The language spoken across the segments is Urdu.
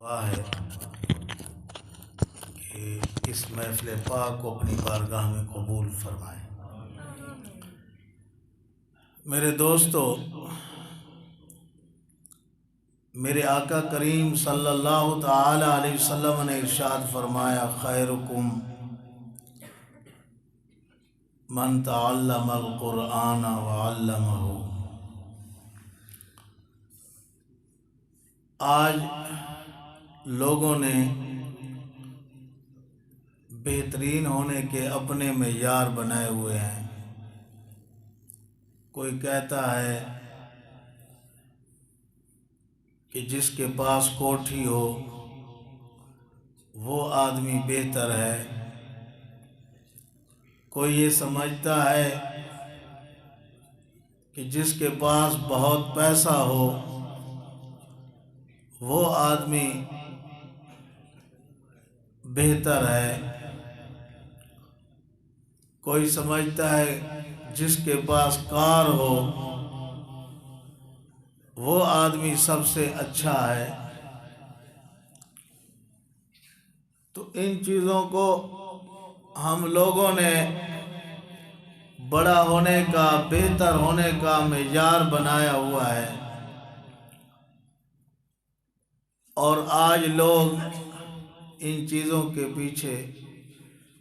دعا ہے کہ اس محفل پاک کو اپنی بارگاہ میں قبول فرمائے۔ میرے دوستو، میرے آقا کریم صلی اللہ تعالی علیہ وسلم نے ارشاد فرمایا، خیرکم من تعلم القرآن وعلمہ۔ آج لوگوں نے بہترین ہونے کے اپنے معیار بنائے ہوئے ہیں۔ کوئی کہتا ہے کہ جس کے پاس کوٹھی ہو وہ آدمی بہتر ہے۔ کوئی یہ سمجھتا ہے کہ جس کے پاس بہت پیسہ ہو وہ آدمی بہتر ہے۔ کوئی سمجھتا ہے جس کے پاس کار ہو وہ آدمی سب سے اچھا ہے۔ تو ان چیزوں کو ہم لوگوں نے بڑا ہونے کا، بہتر ہونے کا معیار بنایا ہوا ہے، اور آج لوگ ان چیزوں کے پیچھے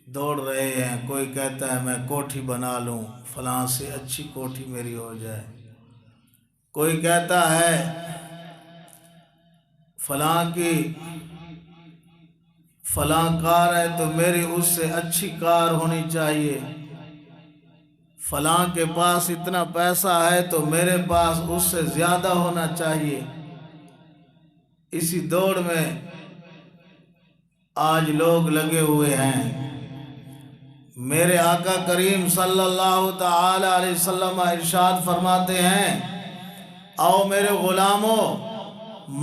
دوڑ رہے ہیں۔ کوئی کہتا ہے میں کوٹھی بنا لوں، فلاں سے اچھی کوٹھی میری ہو جائے۔ کوئی کہتا ہے فلاں کی فلاں کار ہے تو میری اس سے اچھی کار ہونی چاہیے۔ فلاں کے پاس اتنا پیسہ ہے تو میرے پاس اس سے زیادہ ہونا چاہیے۔ اسی دوڑ میں آج لوگ لگے ہوئے ہیں۔ میرے آقا کریم صلی اللہ تعالی علیہ وسلم ارشاد فرماتے ہیں، آؤ میرے غلاموں،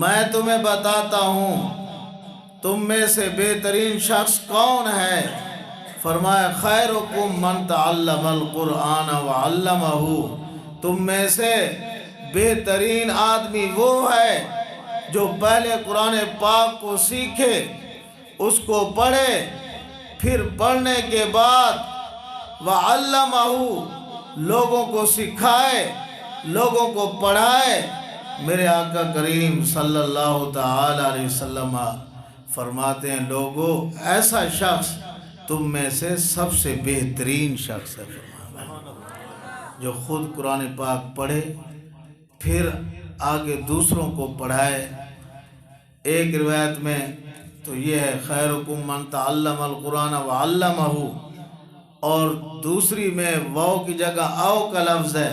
میں تمہیں بتاتا ہوں تم میں سے بہترین شخص کون ہے۔ فرمایا، خیرکم من تعلم القرآن وعلمہ۔ تم میں سے بہترین آدمی وہ ہے جو پہلے قرآن پاک کو سیکھے، اس کو پڑھے، پھر پڑھنے کے بعد وعلمہ، لوگوں کو سکھائے، لوگوں کو پڑھائے۔ میرے آقا کریم صلی اللہ تعالی علیہ وسلم فرماتے ہیں، لوگوں ایسا شخص تم میں سے سب سے بہترین شخص ہے، جو خود قرآن پاک پڑھے پھر آگے دوسروں کو پڑھائے۔ ایک روایت میں تو یہ ہے، خیرکم من تعلم القرآن وعلمہ، اور دوسری میں واو کی جگہ او کا لفظ ہے،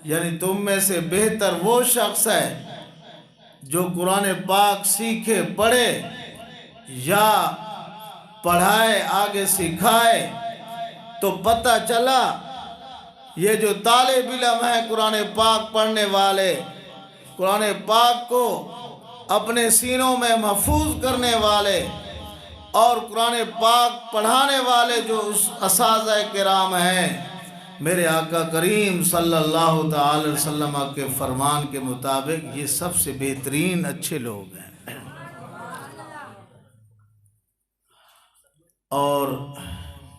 یعنی تم میں سے بہتر وہ شخص ہے جو قرآن پاک سیکھے، پڑھے یا پڑھائے، آگے سکھائے۔ تو پتہ چلا یہ جو طالب علم ہیں قرآن پاک پڑھنے والے، قرآن پاک کو اپنے سینوں میں محفوظ کرنے والے اور قرآن پاک پڑھانے والے جو اساتذہ کرام ہیں، میرے آقا کریم صلی اللہ تعالی علیہ وسلم کے فرمان کے مطابق یہ سب سے بہترین اچھے لوگ ہیں۔ اور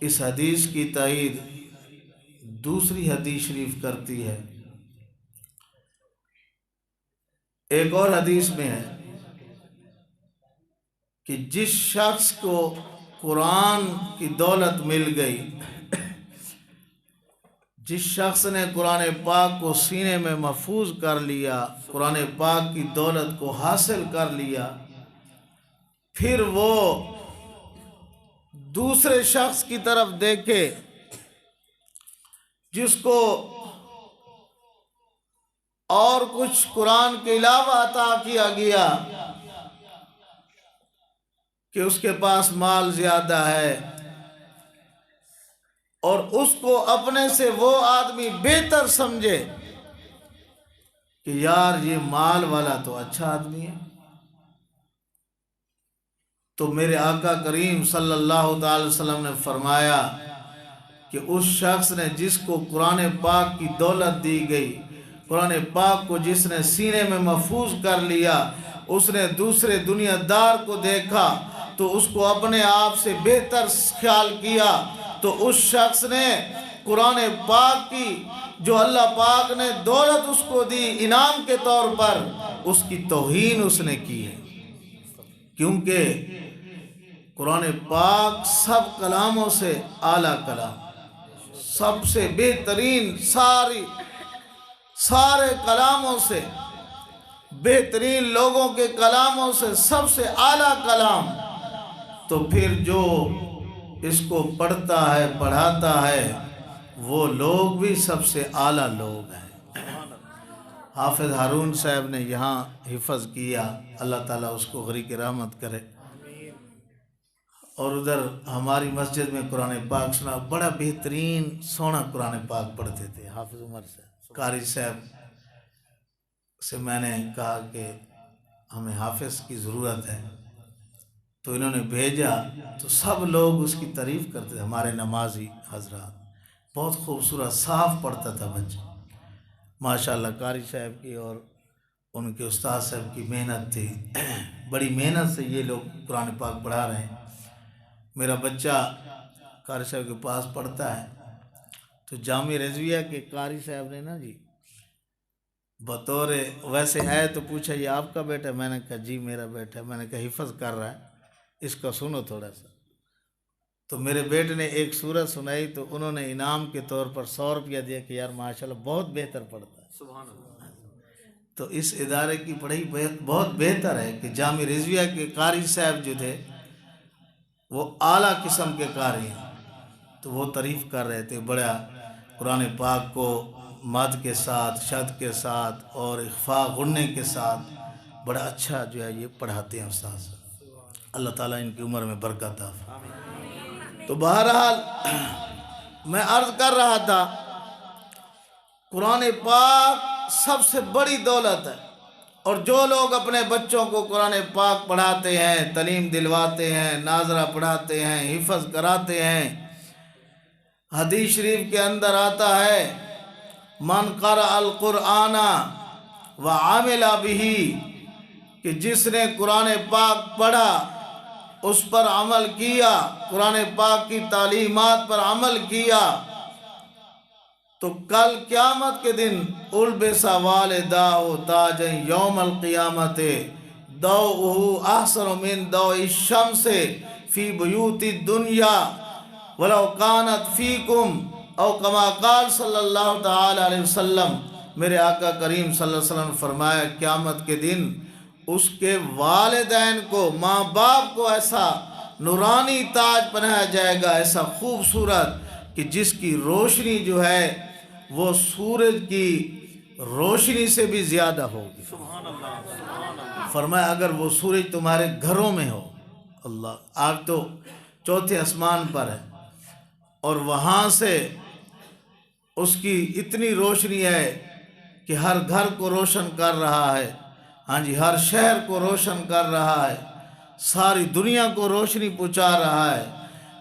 اس حدیث کی تائید دوسری حدیث شریف کرتی ہے۔ ایک اور حدیث میں ہے کہ جس شخص کو قرآن کی دولت مل گئی، جس شخص نے قرآن پاک کو سینے میں محفوظ کر لیا، قرآن پاک کی دولت کو حاصل کر لیا، پھر وہ دوسرے شخص کی طرف دیکھے جس کو اور کچھ قرآن کے علاوہ عطا کیا گیا، کہ اس کے پاس مال زیادہ ہے، اور اس کو اپنے سے وہ آدمی بہتر سمجھے کہ یار یہ مال والا تو اچھا آدمی ہے، تو میرے آقا کریم صلی اللہ تعالی وسلم نے فرمایا کہ اس شخص نے جس کو قرآن پاک کی دولت دی گئی، قرآن پاک کو جس نے سینے میں محفوظ کر لیا، اس نے دوسرے دنیا دار کو دیکھا تو اس کو اپنے آپ سے بہتر خیال کیا، تو اس شخص نے قرآن پاک کی جو اللہ پاک نے دولت اس کو دی انعام کے طور پر، اس کی توہین اس نے کی ہے۔ کیونکہ قرآن پاک سب کلاموں سے اعلیٰ کلام، سب سے بہترین، سارے کلاموں سے بہترین، لوگوں کے کلاموں سے سب سے اعلیٰ کلام، تو پھر جو اس کو پڑھتا ہے پڑھاتا ہے وہ لوگ بھی سب سے اعلیٰ لوگ ہیں۔ حافظ ہارون صاحب نے یہاں حفظ کیا، اللہ تعالیٰ اس کو غریق رحمت کرے، اور ادھر ہماری مسجد میں قرآن پاک سنا، بڑا بہترین سونا قرآن پاک پڑھتے تھے حافظ عمر صاحب۔ قاری صاحب سے میں نے کہا کہ ہمیں حافظ کی ضرورت ہے، تو انہوں نے بھیجا، تو سب لوگ اس کی تعریف کرتے تھے، ہمارے نمازی حضرات، بہت خوبصورت صاف پڑھتا تھا بچہ، ماشاءاللہ۔ قاری صاحب کی اور ان کے استاد صاحب کی محنت تھی، بڑی محنت سے یہ لوگ قرآن پاک پڑھا رہے ہیں۔ میرا بچہ قاری صاحب کے پاس پڑھتا ہے، تو جامع رضویہ کے قاری صاحب نے نا جی بطور ویسے ہے تو پوچھا یہ آپ کا بیٹا ہے؟ میں نے کہا جی میرا بیٹا ہے۔ میں نے کہا حفظ کر رہا ہے، اس کا سنو تھوڑا سا۔ تو میرے بیٹے نے ایک سورت سنائی، تو انہوں نے انعام کے طور پر 100 روپیہ دیا کہ یار ماشاءاللہ بہت بہتر پڑھتا ہے، سبحان اللہ۔ تو اس ادارے کی پڑھائی بہت بہتر ہے کہ جامع رضویہ کے قاری صاحب جو تھے وہ اعلیٰ قسم کے قاری ہیں، تو وہ تعریف کر رہے تھے، بڑا قرآن پاک کو مد کے ساتھ، شد کے ساتھ اور اخفاء غنّے کے ساتھ بڑا اچھا جو ہے یہ پڑھاتے ہیں استاد صاحب۔ اللہ تعالیٰ ان کی عمر میں برکت عطا فرمائے۔ تو بہرحال میں عرض کر رہا تھا، قرآن پاک سب سے بڑی دولت ہے، اور جو لوگ اپنے بچوں کو قرآن پاک پڑھاتے ہیں، تعلیم دلواتے ہیں، ناظرہ پڑھاتے ہیں، حفظ کراتے ہیں، حدیث شریف کے اندر آتا ہے من قرأ القرآن وعمل بہ، کہ جس نے قرآن پاک پڑھا، اس پر عمل کیا، قرآن پاک کی تعلیمات پر عمل کیا، تو کل قیامت کے دن البس والداہ تاج یوم القیامت ضوءہ احسن من ضوء الشمس فی بیوت الدنیا ولو کانت فیکم او کما قال صلی اللہ تعالی علیہ وسلم۔ میرے آقا کریم صلی اللہ علیہ وسلم نے فرمایا قیامت کے دن اس کے والدین کو، ماں باپ کو ایسا نورانی تاج پہنایا جائے گا، ایسا خوبصورت کہ جس کی روشنی جو ہے وہ سورج کی روشنی سے بھی زیادہ ہوگی۔ فرمایا اگر وہ سورج تمہارے گھروں میں ہو، اللہ، آپ تو چوتھے آسمان پر ہے اور وہاں سے اس کی اتنی روشنی ہے کہ ہر گھر کو روشن کر رہا ہے، ہاں جی، ہر شہر کو روشن کر رہا ہے، ساری دنیا کو روشنی پہنچا رہا ہے،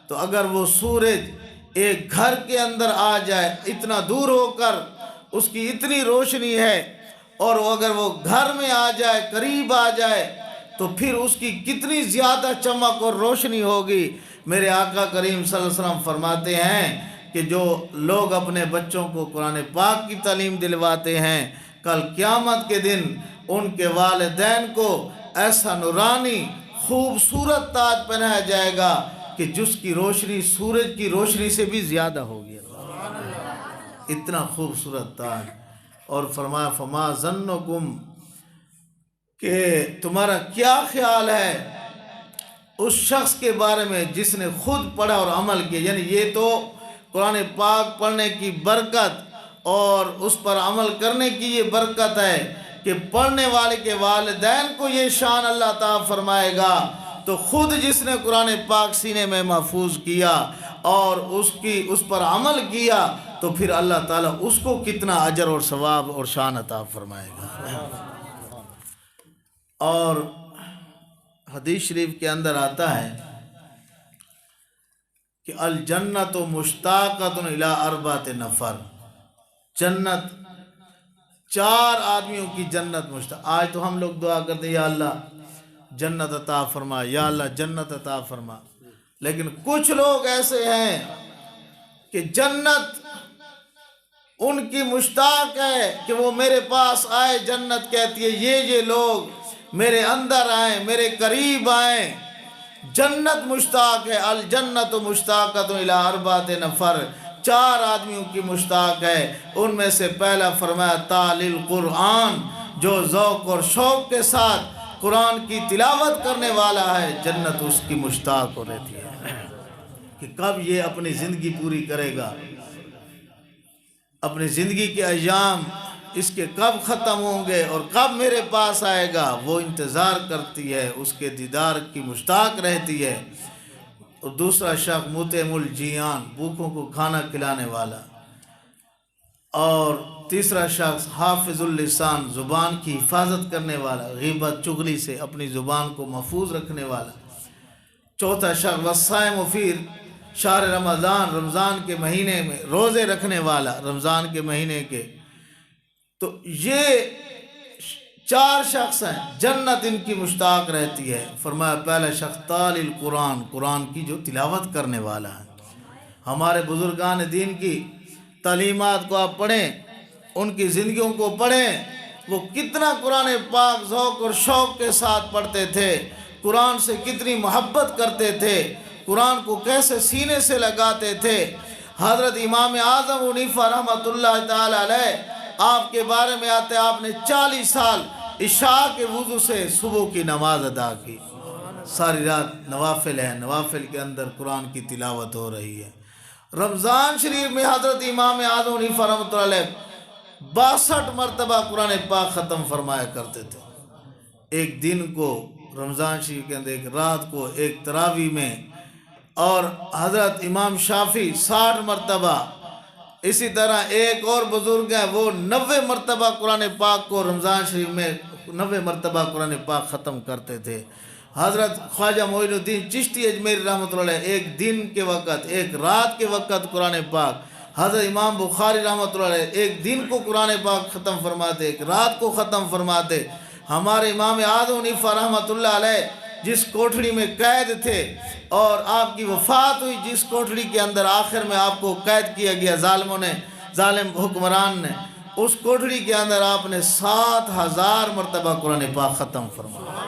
تو اگر وہ سورج ایک گھر کے اندر آ جائے، اتنا دور ہو کر اس کی اتنی روشنی ہے، اور اگر وہ گھر میں آ جائے، قریب آ جائے، تو پھر اس کی کتنی زیادہ چمک اور روشنی ہوگی۔ میرے آقا کریم صلی اللہ علیہ وسلم فرماتے ہیں کہ جو لوگ اپنے بچوں کو قرآن پاک کی تعلیم دلواتے ہیں، کل قیامت کے دن ان کے والدین کو ایسا نورانی خوبصورت تاج پہنایا جائے گا کہ جس کی روشنی سورج کی روشنی سے بھی زیادہ ہوگی، اتنا خوبصورت تاج۔ اور فرمایا فما ظنکم، کہ تمہارا کیا خیال ہے اس شخص کے بارے میں جس نے خود پڑھا اور عمل کیا۔ یعنی یہ تو قرآن پاک پڑھنے کی برکت اور اس پر عمل کرنے کی یہ برکت ہے کہ پڑھنے والے کے والدین کو یہ شان اللہ تعالیٰ فرمائے گا، تو خود جس نے قرآن پاک سینے میں محفوظ کیا اور اس پر عمل کیا، تو پھر اللہ تعالیٰ اس کو کتنا اجر اور ثواب اور شان عطا فرمائے گا۔ اور حدیث شریف کے اندر آتا ہے کہ الجنت مشتاقۃ الی اربعۃ نفر، جنت 4 آدمیوں کی جنت مشتاق. آج تو ہم لوگ دعا کرتے ہیں یا اللہ جنت عطا فرما، یا اللہ جنت عطا فرما. لیکن کچھ لوگ ایسے ہیں کہ جنت ان کی مشتاق ہے کہ وہ میرے پاس آئے. جنت کہتی ہے یہ لوگ میرے اندر آئیں، میرے قریب آئیں. جنت مشتاق ہے. الجنت مشتاقۃ الی 4 نفر، 4 آدمیوں کی مشتاق ہے. ان میں سے پہلا فرمایا تالی القرآن، جو ذوق اور شوق کے ساتھ قرآن کی تلاوت کرنے والا ہے، جنت اس کی مشتاق ہو رہتی ہے کہ کب یہ اپنی زندگی پوری کرے گا، اپنی زندگی کے ایام اس کے کب ختم ہوں گے اور کب میرے پاس آئے گا. وہ انتظار کرتی ہے، اس کے دیدار کی مشتاق رہتی ہے. اور دوسرا شخص مطعم الجیان، بھوکوں کو کھانا کھلانے والا. اور تیسرا شخص حافظ اللسان، زبان کی حفاظت کرنے والا، غیبت چغلی سے اپنی زبان کو محفوظ رکھنے والا. چوتھا شخص والصائم فی شہر رمضان، رمضان کے مہینے میں روزے رکھنے والا، رمضان کے مہینے کے. تو یہ 4 شخص ہیں، جنت ان کی مشتاق رہتی ہے. فرمایا پہلا شخص تالی القرآن، قرآن کی جو تلاوت کرنے والا ہے. ہمارے بزرگان دین کی تعلیمات کو آپ پڑھیں، ان کی زندگیوں کو پڑھیں، وہ کتنا قرآن پاک ذوق اور شوق کے ساتھ پڑھتے تھے، قرآن سے کتنی محبت کرتے تھے، قرآن کو کیسے سینے سے لگاتے تھے. حضرت امام اعظم حنیفہ رحمۃ اللہ تعالی علیہ، آپ کے بارے میں آتے آپ نے 40 سال عشاء کے وضو سے صبح کی نماز ادا کی. ساری رات نوافل ہیں، نوافل کے اندر قرآن کی تلاوت ہو رہی ہے. رمضان شریف میں حضرت امام اعظم حنیفہ رحمۃ اللہ علیہ 62 مرتبہ قرآن پاک ختم فرمایا کرتے تھے. ایک دن کو رمضان شریف کے اندر، ایک رات کو، ایک تراویح میں. اور حضرت امام شافعی 60 مرتبہ. اسی طرح ایک اور بزرگ ہیں، وہ 90 مرتبہ قرآن پاک کو رمضان شریف میں 90 مرتبہ قرآن پاک ختم کرتے تھے. حضرت خواجہ معین الدین چشتی اجمیری رحمۃ اللہ علیہ ایک دن کے وقت، ایک رات کے وقت قرآن پاک. حضرت امام بخاری رحمۃ اللہ علیہ ایک دن کو قرآن پاک ختم فرماتے، ایک رات کو ختم فرماتے. ہمارے امام اعظم حنیفہ رحمۃ اللہ علیہ جس کوٹھڑی میں قید تھے اور آپ کی وفات ہوئی، جس کوٹھڑی کے اندر آخر میں آپ کو قید کیا گیا ظالموں نے، ظالم حکمران نے، اس کوٹھڑی کے اندر آپ نے 7000 مرتبہ قرآن پاک ختم فرمایا.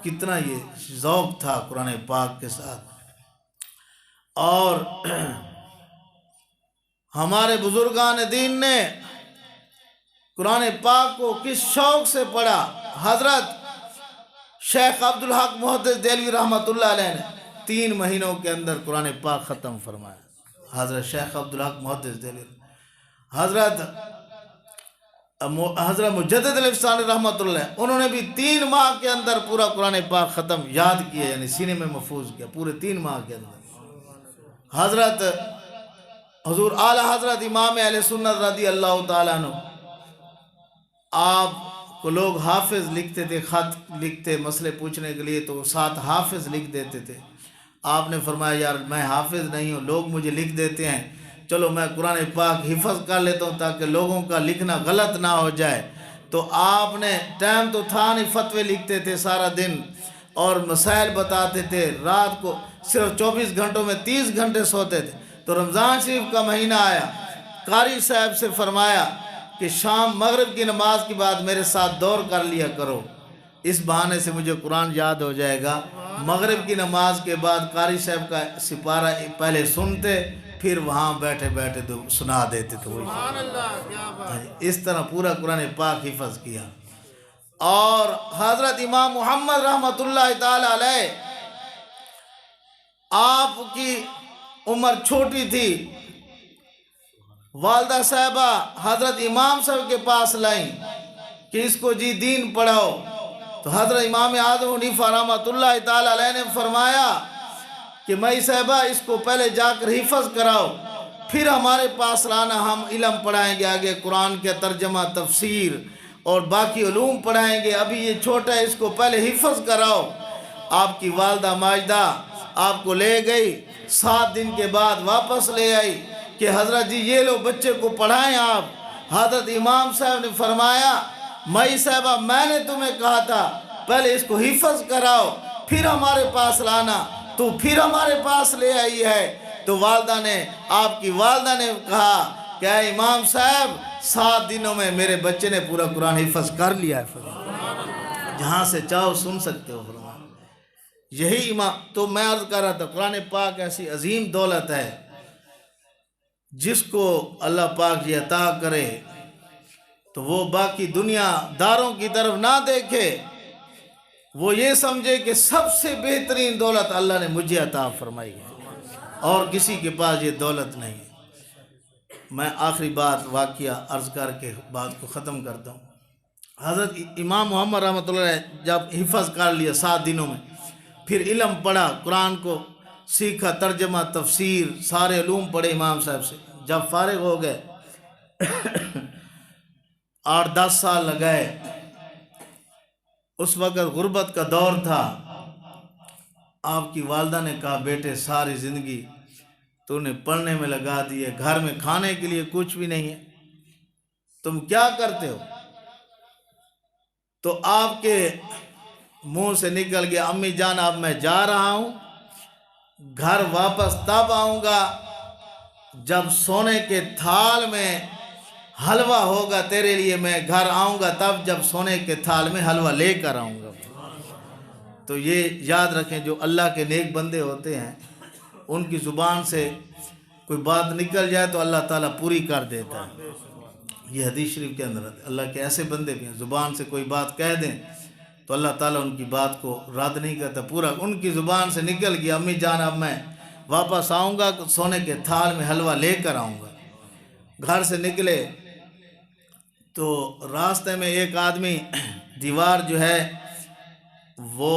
کتنا یہ ذوق تھا قرآن پاک کے ساتھ. اور ہمارے بزرگان دین نے قرآن پاک کو کس شوق سے پڑھا. حضرت شیخ عبدالحق محدث دہلوی رحمۃ اللہ علیہ نے 3 مہینوں کے اندر قرآن پاک ختم فرمایا. حضرت شیخ عبدالحق محدث دہلوی، حضرت مجدد الافسانی رحمۃ اللہ، انہوں نے بھی 3 ماہ کے اندر پورا قرآن پاک ختم یاد کیا، یعنی سینے میں محفوظ کیا پورے 3 ماہ کے اندر. حضرت حضور اعلی حضرت امام اہل سنت رضی اللہ تعالیٰ عنہ، آپ کو لوگ حافظ لکھتے تھے، خط لکھتے مسئلے پوچھنے کے لیے تو ساتھ حافظ لکھ دیتے تھے. آپ نے فرمایا یار میں حافظ نہیں ہوں، لوگ مجھے لکھ دیتے ہیں، چلو میں قرآن پاک حفظ کر لیتا ہوں تاکہ لوگوں کا لکھنا غلط نہ ہو جائے. تو آپ نے ٹائم تو تھا نہیں، فتوے لکھتے تھے سارا دن اور مسائل بتاتے تھے. رات کو صرف 24 گھنٹوں میں 30 گھنٹے سوتے تھے. تو رمضان شریف کا مہینہ آیا، قاری صاحب سے فرمایا کہ شام مغرب کی نماز کے بعد میرے ساتھ دور کر لیا کرو، اس بہانے سے مجھے قرآن یاد ہو جائے گا. مغرب کی نماز کے بعد قاری صاحب کا سپارہ پہلے سنتے، پھر وہاں بیٹھے بیٹھے سنا دیتے تھے. اس طرح پورا قرآن پاک حفظ کیا. اور حضرت امام محمد رحمۃ اللہ تعالی علیہ، آپ کی عمر چھوٹی تھی، والدہ صاحبہ حضرت امام صاحب کے پاس لائیں کہ اس کو جی دین پڑھاؤ. تو حضرت امام اعظم حنیفہ رحمۃ اللہ تعالی علیہ نے فرمایا کہ مئی صاحبہ اس کو پہلے جا کر حفظ کراؤ، پھر ہمارے پاس لانا، ہم علم پڑھائیں گے، آگے قرآن کے ترجمہ، تفسیر اور باقی علوم پڑھائیں گے. ابھی یہ چھوٹا ہے، اس کو پہلے حفظ کراؤ. آپ کی والدہ ماجدہ آپ کو لے گئی، 7 دن کے بعد واپس لے آئی کہ حضرت جی یہ لو بچے کو پڑھائیں آپ. حضرت امام صاحب نے فرمایا مئی صاحبہ میں نے تمہیں کہا تھا پہلے اس کو حفظ کراؤ پھر ہمارے پاس لانا، تو پھر ہمارے پاس لے آئی ہے۔ تو والدہ نے، آپ کی والدہ نے کہا کہ اے امام صاحب 7 دنوں میں میرے بچے نے پورا قرآن حفظ کر لیا ہے۔ جہاں سے چاہو سن سکتے ہو فرمایا۔ یہی امام، تو میں عرض کر رہا تھا قرآن پاک ایسی عظیم دولت ہے، جس کو اللہ پاک یہ عطا کرے تو وہ باقی دنیا داروں کی طرف نہ دیکھے، وہ یہ سمجھے کہ سب سے بہترین دولت اللہ نے مجھے عطا فرمائی ہے اور کسی کے پاس یہ دولت نہیں ہے۔ میں آخری بات واقعہ عرض کر کے بات کو ختم کرتا ہوں۔ حضرت امام محمد رحمۃ اللہ علیہ جب حفظ کر لیا 7 دنوں میں، پھر علم پڑھا، قرآن کو سیکھا، ترجمہ، تفسیر، سارے علوم پڑھے امام صاحب سے۔ جب فارغ ہو گئے 8-10 سال لگائے، اس وقت غربت کا دور تھا۔ آپ کی والدہ نے کہا بیٹے ساری زندگی تو نے پڑھنے میں لگا دی ہے، گھر میں کھانے کے لیے کچھ بھی نہیں ہے، تم کیا کرتے ہو؟ تو آپ کے منہ سے نکل گیا امی جان اب میں جا رہا ہوں، گھر واپس تب آؤں گا جب سونے کے تھال میں حلوہ ہوگا تیرے لیے، میں گھر آؤں گا تب جب سونے کے تھال میں حلوہ لے کر آؤں گا۔ تو یہ یاد رکھیں جو اللہ کے نیک بندے ہوتے ہیں ان کی زبان سے کوئی بات نکل جائے تو اللہ تعالیٰ پوری کر دیتا ہے۔ یہ حدیث شریف کے اندر ہے، اللہ کے ایسے بندے بھی ہیں زبان سے کوئی بات کہہ دیں تو اللہ تعالیٰ ان کی بات کو رد نہیں کرتا، پورا۔ ان کی زبان سے نکل گیا امی جان اب میں واپس آؤں گا سونے کے تھال میں حلوہ لے کر آؤں گا۔ گھر سے نکلے تو راستے میں ایک آدمی دیوار جو ہے وہ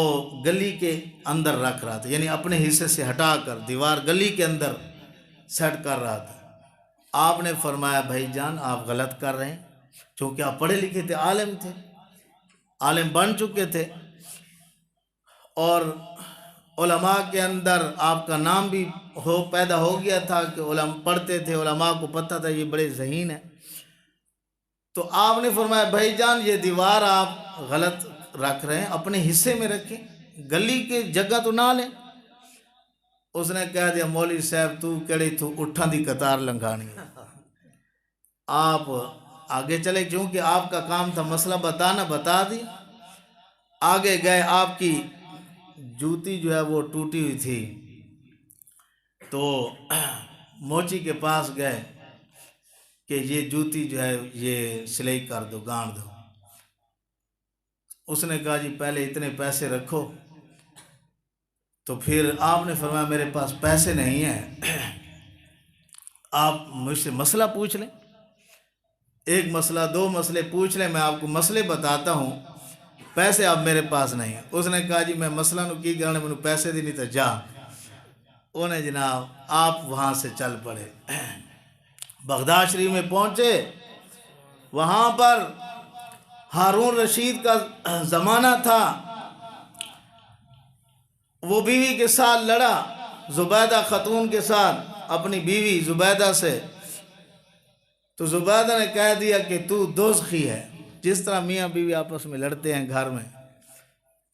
گلی کے اندر رکھ رہا تھا، یعنی اپنے حصے سے ہٹا کر دیوار گلی کے اندر سیٹ کر رہا تھا۔ آپ نے فرمایا بھائی جان آپ غلط کر رہے ہیں، چونکہ آپ پڑھے لکھے تھے، عالم تھے، عالم بن چکے تھے، اور علماء کے اندر آپ کا نام بھی پیدا ہو گیا تھا کہ علماء پڑھتے تھے، علماء کو پتہ تھا یہ بڑے ذہین ہیں۔ تو آپ نے فرمایا بھائی جان یہ دیوار آپ غلط رکھ رہے ہیں، اپنے حصے میں رکھیں، گلی کی جگہ تو نہ لیں۔ اس نے کہہ دیا مولوی صاحب تو کہڑی تو اٹھاں دی قطار لنگھانی ہے، آپ آگے چلے، کیونکہ آپ کا کام تھا مسئلہ بتانا، بتا دی۔ آگے گئے، آپ کی جوتی جو ہے وہ ٹوٹی ہوئی تھی، تو موچی کے پاس گئے کہ یہ جوتی جو ہے یہ سلائی کر دو، گانڑ دو۔ اس نے کہا جی پہلے اتنے پیسے رکھو، تو پھر آپ نے فرمایا میرے پاس پیسے نہیں ہیں، آپ مجھ سے مسئلہ پوچھ لیں، ایک مسئلہ 2 مسئلے پوچھ لیں، میں آپ کو مسئلے بتاتا ہوں، پیسے اب میرے پاس نہیں ہیں۔ اس نے کہا جی میں مسئلہ نو کی کرنے میں پیسے دی نہیں تو جا۔ انہیں جناب آپ وہاں سے چل پڑے، بغداد شریف میں پہنچے، وہاں پر ہارون رشید کا زمانہ تھا، وہ بیوی کے ساتھ لڑا، زبیدہ خاتون کے ساتھ، اپنی بیوی زبیدہ سے، تو زبیدہ نے کہہ دیا کہ تو دوزخی ہے، جس طرح میاں بیوی آپس میں لڑتے ہیں گھر میں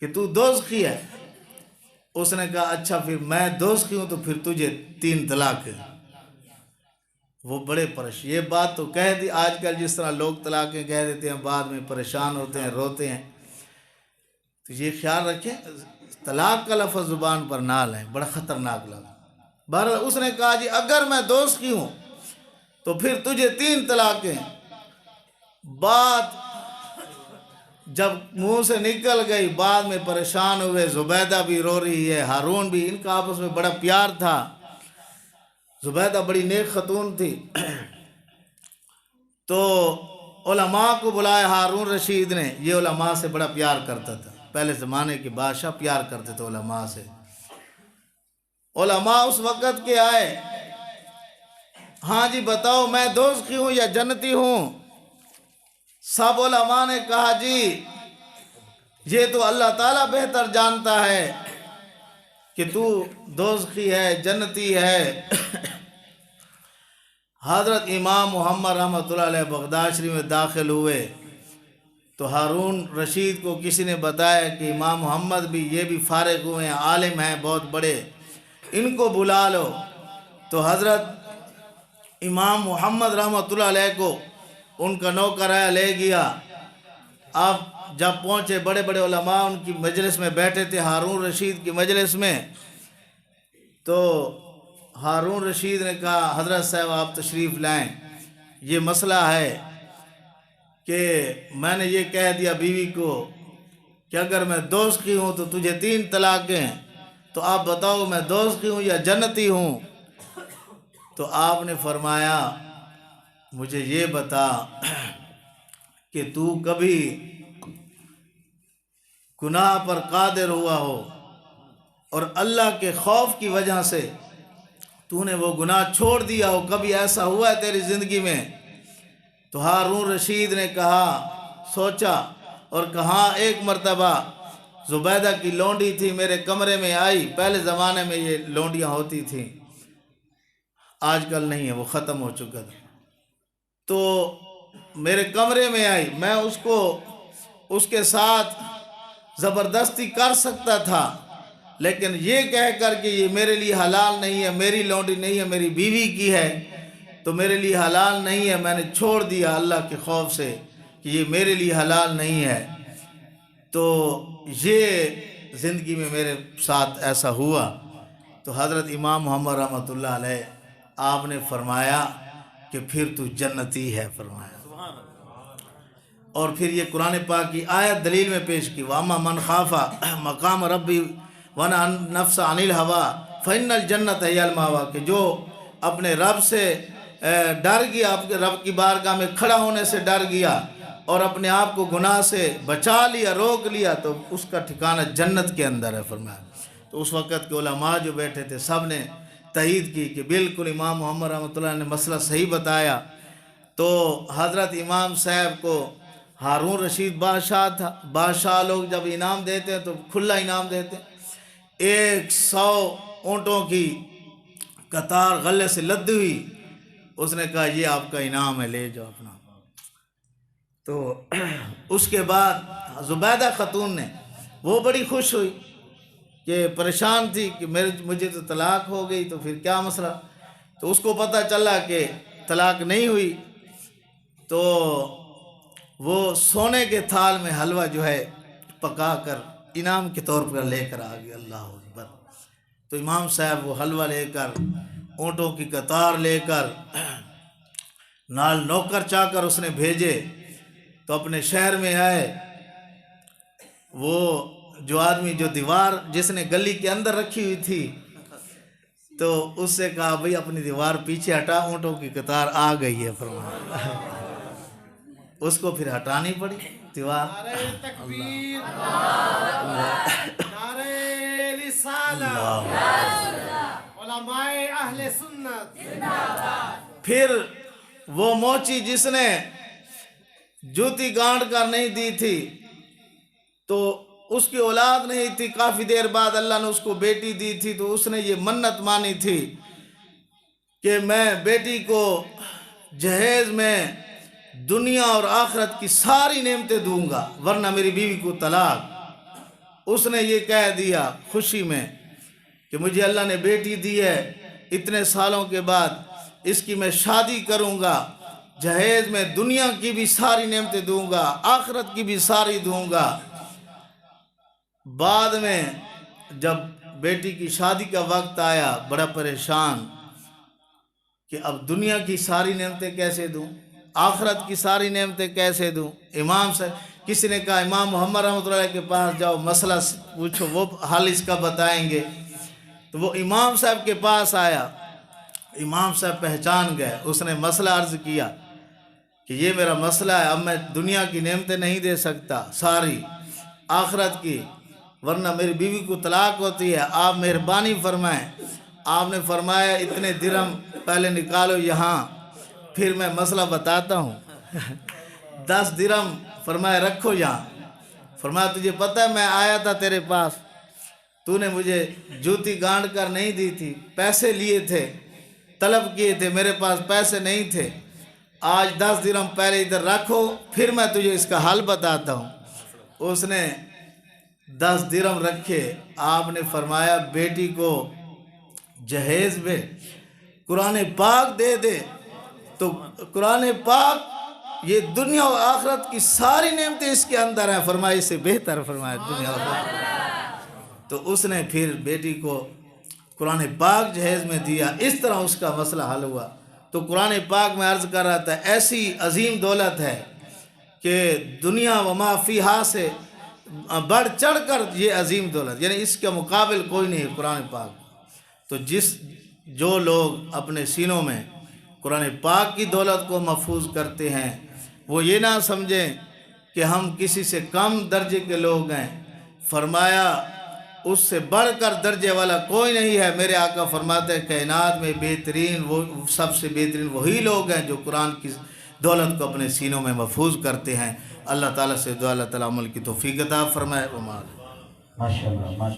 کہ تو دوزخی ہے۔ اس نے کہا اچھا پھر میں دوزخی ہوں تو پھر تجھے 3 طلاق ہے۔ وہ بڑے یہ بات تو کہہ دی، آج کل جس طرح لوگ طلاقیں کہہ دیتے ہیں بعد میں پریشان ہوتے ہیں، روتے ہیں، تو یہ خیال رکھیں طلاق کا لفظ زبان پر نہ لیں، بڑا خطرناک لفظ۔ بہرحال اس نے کہا جی اگر میں دوزخی ہوں تو پھر تجھے 3 طلاقیں۔ بات جب منہ سے نکل گئی، بعد میں پریشان ہوئے، زبیدہ بھی رو رہی ہے، ہارون بھی، ان کا آپس میں بڑا پیار تھا، زبیدہ بڑی نیک خاتون تھی۔ تو علماء کو بلایا ہارون رشید نے، یہ علماء سے بڑا پیار کرتا تھا، پہلے زمانے کے بادشاہ پیار کرتے تھے علماء سے۔ علماء اس وقت کے آئے، ہاں جی بتاؤ میں دوزخی ہوں یا جنتی ہوں؟ سب علماء نے کہا جی یہ تو اللہ تعالیٰ بہتر جانتا ہے کہ تو دوزخی ہے جنتی ہے۔ حضرت امام محمد رحمۃ اللہ علیہ بغداد شریف میں داخل ہوئے تو ہارون رشید کو کسی نے بتایا کہ امام محمد بھی یہ بھی فارغ ہوئے ہیں، عالم ہیں بہت بڑے، ان کو بلا لو۔ تو حضرت امام محمد رحمۃ اللہ علیہ کو ان کا نوکر آیا، لے گیا۔ اب جب پہنچے، بڑے بڑے علماء ان کی مجلس میں بیٹھے تھے، ہارون رشید کی مجلس میں، تو ہارون رشید نے کہا حضرت صاحب آپ تشریف لائیں، یہ مسئلہ ہے کہ میں نے یہ کہہ دیا بیوی کو کہ اگر میں دوزخی ہوں تو تجھے 3 طلاقیں ہیں، تو آپ بتاؤ میں دوزخی ہوں یا جنتی ہوں؟ تو آپ نے فرمایا مجھے یہ بتا کہ تو کبھی گناہ پر قادر ہوا ہو اور اللہ کے خوف کی وجہ سے تو نے وہ گناہ چھوڑ دیا ہو، کبھی ایسا ہوا ہے تیری زندگی میں؟ تو ہارون رشید نے کہا، سوچا اور کہا ایک مرتبہ زبیدہ کی لونڈی تھی میرے کمرے میں آئی، پہلے زمانے میں یہ لونڈیاں ہوتی تھیں، آج کل نہیں ہے، وہ ختم ہو چکا تھا، تو میرے کمرے میں آئی، میں اس کے ساتھ زبردستی کر سکتا تھا، لیکن یہ کہہ کر کہ یہ میرے لیے حلال نہیں ہے، میری لونڈی نہیں ہے، میری بیوی کی ہے تو میرے لیے حلال نہیں ہے، میں نے چھوڑ دیا اللہ کے خوف سے کہ یہ میرے لیے حلال نہیں ہے۔ تو یہ زندگی میں میرے ساتھ ایسا ہوا۔ تو حضرت امام محمد رحمۃ اللہ علیہ آپ نے فرمایا کہ پھر تو جنتی ہے، فرمایا۔ اور پھر یہ قرآن پاک کی آیت دلیل میں پیش کی، وَأَمَّا مَنْ خَافَ مَقَامَ رَبِّهِ وَنَهَى النَّفْسَ عَنِ الْهَوَىٰ فَإِنَّ الْجَنَّةَ هِيَ الْمَأْوَىٰ، کہ جو اپنے رب سے ڈر گیا، اپنے رب کی بارگاہ میں کھڑا ہونے سے ڈر گیا اور اپنے آپ کو گناہ سے بچا لیا، روک لیا، تو اس کا ٹھکانہ جنت کے اندر ہے، فرمایا۔ تو اس وقت کے علماء جو بیٹھے تھے سب نے تائید کی کہ بالکل امام محمد رحمۃ اللہ نے مسئلہ صحیح بتایا۔ تو حضرت امام صاحب کو ہارون رشید بادشاہ تھا، بادشاہ لوگ جب انعام دیتے ہیں تو کھلا انعام دیتے ہیں، 100 اونٹوں کی قطار غلے سے لدی ہوئی، اس نے کہا یہ آپ کا انعام ہے، لے جاؤ اپنا۔ تو اس کے بعد زبیدہ خاتون نے، وہ بڑی خوش ہوئی کہ پریشان تھی کہ مجھے تو طلاق ہو گئی، تو پھر کیا مسئلہ؟ تو اس کو پتہ چلا کہ طلاق نہیں ہوئی، تو وہ سونے کے تھال میں حلوہ جو ہے پکا کر انعام کے طور پر لے کر آ گیا، اللہ اکبر۔ تو امام صاحب وہ حلوہ لے کر، اونٹوں کی قطار لے کر، نال نوکر چاہ کر اس نے بھیجے، تو اپنے شہر میں آئے۔ وہ جو آدمی جو دیوار جس نے گلی کے اندر رکھی ہوئی تھی، تو اس سے کہا بھئی اپنی دیوار پیچھے ہٹا، اونٹوں کی قطار آ گئی ہے، فرمایا۔ اس کو پھر ہٹانی پڑی دیوار۔ نعرہ تکبیر، نعرہ رسالہ، علماء اہل سنت۔ پھر وہ موچی جس نے جوتی گانٹ کر نہیں دی تھی، تو اس کی اولاد نہیں تھی، کافی دیر بعد اللہ نے اس کو بیٹی دی تھی، تو اس نے یہ منت مانی تھی کہ میں بیٹی کو جہیز میں دنیا اور آخرت کی ساری نعمتیں دوں گا، ورنہ میری بیوی کو طلاق۔ اس نے یہ کہہ دیا خوشی میں کہ مجھے اللہ نے بیٹی دی ہے، اتنے سالوں کے بعد اس کی میں شادی کروں گا، جہیز میں دنیا کی بھی ساری نعمتیں دوں گا، آخرت کی بھی ساری دوں گا۔ بعد میں جب بیٹی کی شادی کا وقت آیا، بڑا پریشان کہ اب دنیا کی ساری نعمتیں کیسے دوں، آخرت کی ساری نعمتیں کیسے دوں۔ امام سے کسی نے کہا امام محمد رحمۃ اللہ کے پاس جاؤ، مسئلہ پوچھو، وہ حل اس کا بتائیں گے۔ تو وہ امام صاحب کے پاس آیا، امام صاحب پہچان گئے، اس نے مسئلہ عرض کیا کہ یہ میرا مسئلہ ہے، اب میں دنیا کی نعمتیں نہیں دے سکتا ساری، آخرت کی، ورنہ میری بیوی کو طلاق ہوتی ہے، آپ مہربانی فرمائیں۔ آپ نے فرمایا اتنے درہم پہلے نکالو یہاں، پھر میں مسئلہ بتاتا ہوں۔ 10 درہم فرمایا رکھو یہاں۔ فرمایا تجھے پتہ ہے میں آیا تھا تیرے پاس، تو نے مجھے جوتی گانٹ کر نہیں دی تھی، پیسے لیے تھے، طلب کیے تھے، میرے پاس پیسے نہیں تھے، آج 10 درہم پہلے ادھر رکھو پھر میں تجھے اس کا حل بتاتا ہوں۔ اس نے 10 درہم رکھے، آپ نے فرمایا بیٹی کو جہیز میں قرآن پاک دے دے، تو قرآن پاک یہ دنیا و آخرت کی ساری نعمتیں اس کے اندر ہیں، فرمایا اس سے بہتر، فرمایا دنیا و آخرت۔ تو اس نے پھر بیٹی کو قرآن پاک جہیز میں دیا، اس طرح اس کا مسئلہ حل ہوا۔ تو قرآن پاک میں عرض کر رہا تھا ایسی عظیم دولت ہے کہ دنیا و ما فیہا سے بڑھ چڑھ کر یہ عظیم دولت، یعنی اس کا مقابل کوئی نہیں قرآن پاک۔ تو جو لوگ اپنے سینوں میں قرآن پاک کی دولت کو محفوظ کرتے ہیں وہ یہ نہ سمجھیں کہ ہم کسی سے کم درجے کے لوگ ہیں، فرمایا اس سے بڑھ کر درجے والا کوئی نہیں ہے۔ میرے آقا فرماتے ہیں کائنات میں بہترین وہ سب سے بہترین وہی لوگ ہیں جو قرآن کی دولت کو اپنے سینوں میں محفوظ کرتے ہیں۔ اللہ تعالیٰ سے دعا اللہ تعالیٰ عمل کی توفیق عطا فرمائے۔ ماشاءاللہ۔